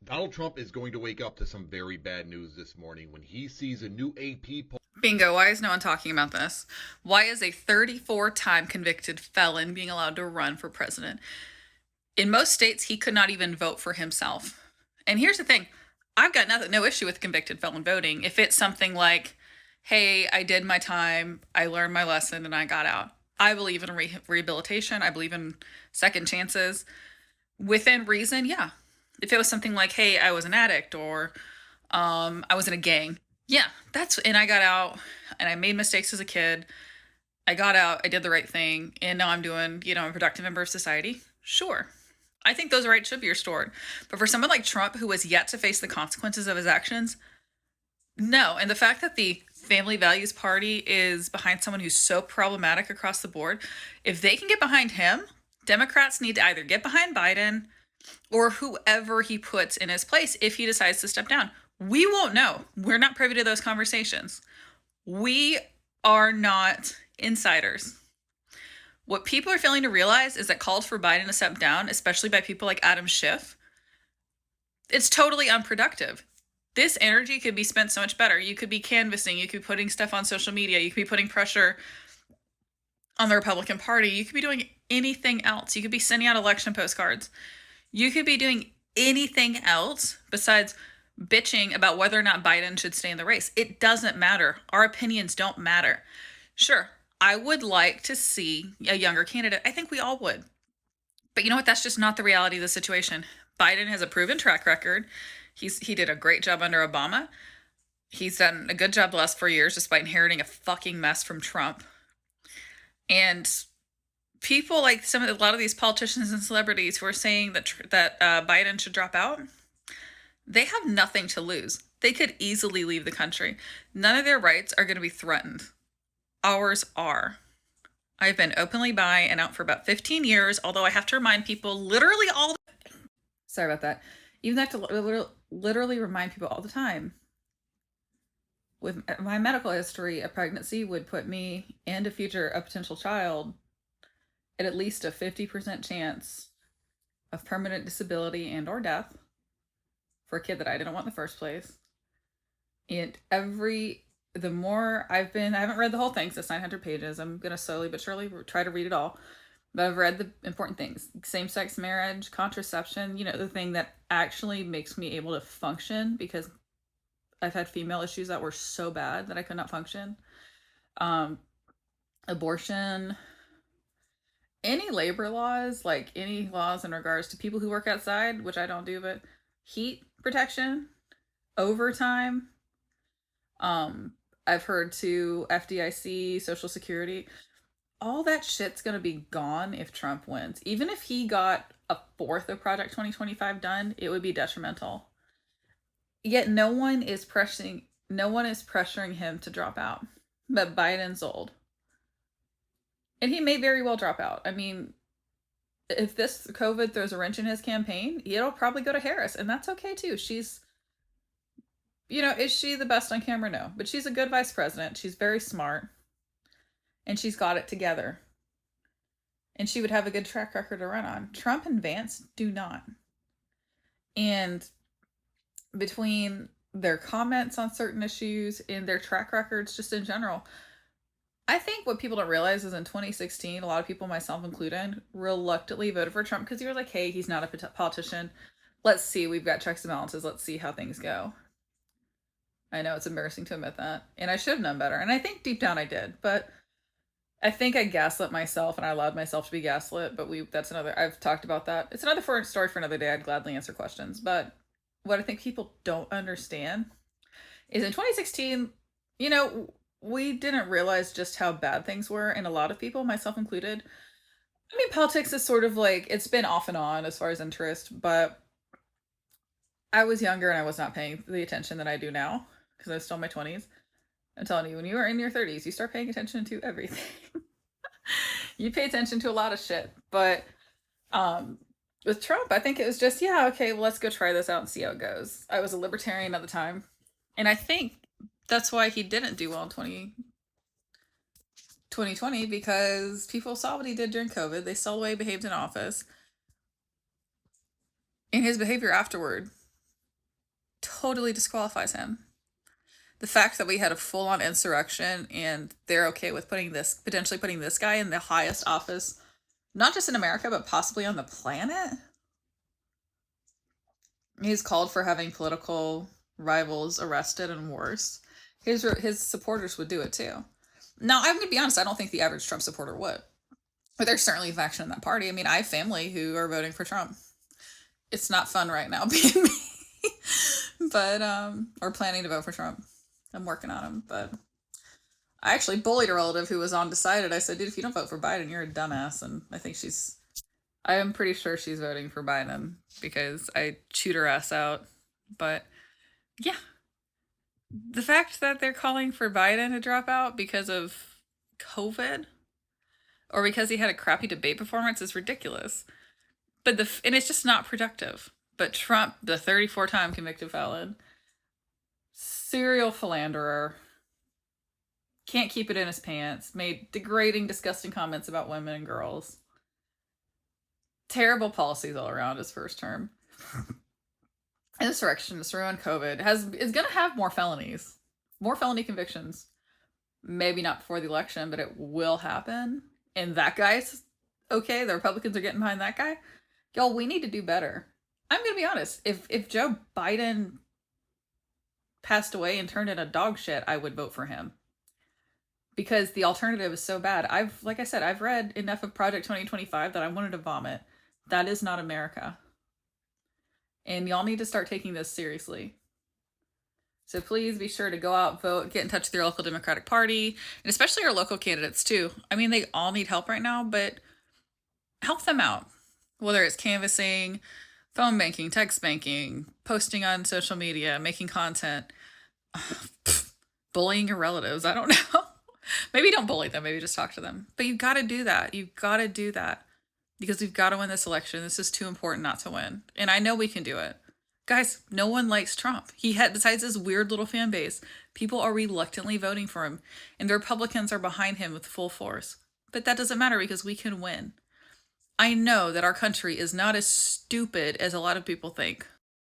Donald Trump is going to wake up to some very bad news this morning when he sees a new AP poll. Bingo, why is no one talking about this? Why is a 34-time convicted felon being allowed to run for president? In most states, he could not even vote for himself. And here's the thing, I've got no issue with convicted felon voting if it's something like, hey, I did my time, I learned my lesson, and I got out. I believe in rehabilitation. I believe in second chances. Within reason, yeah. If it was something like, hey, I was an addict or I was in a gang, yeah, and I got out and I made mistakes as a kid. I got out, I did the right thing, and now I'm doing, I'm a productive member of society. Sure. I think those rights should be restored. But for someone like Trump, who has yet to face the consequences of his actions, no. And the fact that the Family Values Party is behind someone who's so problematic across the board, if they can get behind him, Democrats need to either get behind Biden or whoever he puts in his place if he decides to step down. We won't know. We're not privy to those conversations. We are not insiders. What people are failing to realize is that calls for Biden to step down, especially by people like Adam Schiff, it's totally unproductive. This energy could be spent so much better. You could be canvassing, you could be putting stuff on social media, you could be putting pressure on the Republican Party, you could be doing anything else. You could be sending out election postcards. You could be doing anything else besides bitching about whether or not Biden should stay in the race. It doesn't matter. Our opinions don't matter. Sure, I would like to see a younger candidate. I think we all would. But you know what? That's just not the reality of the situation. Biden has a proven track record. He did a great job under Obama. He's done a good job the last 4 years, despite inheriting a fucking mess from Trump. And people like a lot of these politicians and celebrities who are saying that Biden should drop out, they have nothing to lose. They could easily leave the country. None of their rights are going to be threatened. Ours are. I've been openly bi and out for about 15 years, although I have to remind people literally all the sorry about that. Even I have to literally remind people all the time. With my medical history, a pregnancy would put me and a potential child at least a 50% chance of permanent disability and or death for a kid that I didn't want in the first place. And the more I haven't read the whole thing, so it's 900 pages. I'm going to slowly but surely try to read it all. But I've read the important things. Same-sex marriage, contraception, the thing that actually makes me able to function, because I've had female issues that were so bad that I could not function. Abortion, any labor laws, like any laws in regards to people who work outside, which I don't do, but heat protection, overtime. I've heard to FDIC, Social Security, all that shit's gonna be gone if Trump wins. Even if he got a fourth of Project 2025 done, it would be detrimental. Yet no one is pressuring him to drop out. But Biden's old. And he may very well drop out. I mean, if this COVID throws a wrench in his campaign, it'll probably go to Harris, and that's okay too. She's, is she the best on camera? No, but she's a good vice president. She's very smart, and she's got it together. And she would have a good track record to run on. Trump and Vance do not. And between their comments on certain issues and their track records just in general, I think what people don't realize is in 2016, a lot of people, myself included, reluctantly voted for Trump because you were like, hey, he's not a politician. Let's see, we've got checks and balances. Let's see how things go. I know it's embarrassing to admit that. And I should have known better. And I think deep down I did. But I think I gaslit myself and I allowed myself to be gaslit. But I've talked about that. It's another story for another day. I'd gladly answer questions. But what I think people don't understand is in 2016, we didn't realize just how bad things were, and a lot of people, myself included. I mean, politics is sort of like, it's been off and on as far as interest, but I was younger and I was not paying the attention that I do now because I was still in my 20s. I'm telling you, when you are in your 30s, you start paying attention to everything. You pay attention to a lot of shit. But with Trump, I think it was just, yeah, okay, well, let's go try this out and see how it goes. I was a libertarian at the time, and I think that's why he didn't do well in 2020, because people saw what he did during COVID. They saw the way he behaved in office. And his behavior afterward totally disqualifies him. The fact that we had a full-on insurrection and they're okay with potentially putting this guy in the highest office, not just in America, but possibly on the planet. He's called for having political rivals arrested and worse. His supporters would do it too. Now, I'm going to be honest, I don't think the average Trump supporter would. But there's certainly a faction in that party. I mean, I have family who are voting for Trump. It's not fun right now being me. But, or planning to vote for Trump. I'm working on him, but I actually bullied a relative who was undecided. I said, dude, if you don't vote for Biden, you're a dumbass. And I am pretty sure she's voting for Biden because I chewed her ass out. But yeah, the fact that they're calling for Biden to drop out because of COVID or because he had a crappy debate performance is ridiculous. And it's just not productive. But Trump, the 34-time convicted felon, serial philanderer, can't keep it in his pants, made degrading, disgusting comments about women and girls. Terrible policies all around his first term. Insurrectionist, ruined COVID, is going to have more felonies, more felony convictions. Maybe not before the election, but it will happen. And that guy's okay. The Republicans are getting behind that guy. Y'all, we need to do better. I'm going to be honest. If Joe Biden passed away and turned into dog shit, I would vote for him. Because the alternative is so bad. Like I said, I've read enough of Project 2025 that I wanted to vomit. That is not America. And y'all need to start taking this seriously. So please be sure to go out, vote, get in touch with your local Democratic Party, and especially your local candidates too. I mean, they all need help right now, but help them out. Whether it's canvassing, phone banking, text banking, posting on social media, making content, bullying your relatives. I don't know. Maybe don't bully them. Maybe just talk to them. But you've got to do that. You've got to do that because we've got to win this election. This is too important not to win. And I know we can do it. Guys, no one likes Trump. Besides his weird little fan base, people are reluctantly voting for him. And the Republicans are behind him with full force. But that doesn't matter because we can win. I know that our country is not as stupid as a lot of people think.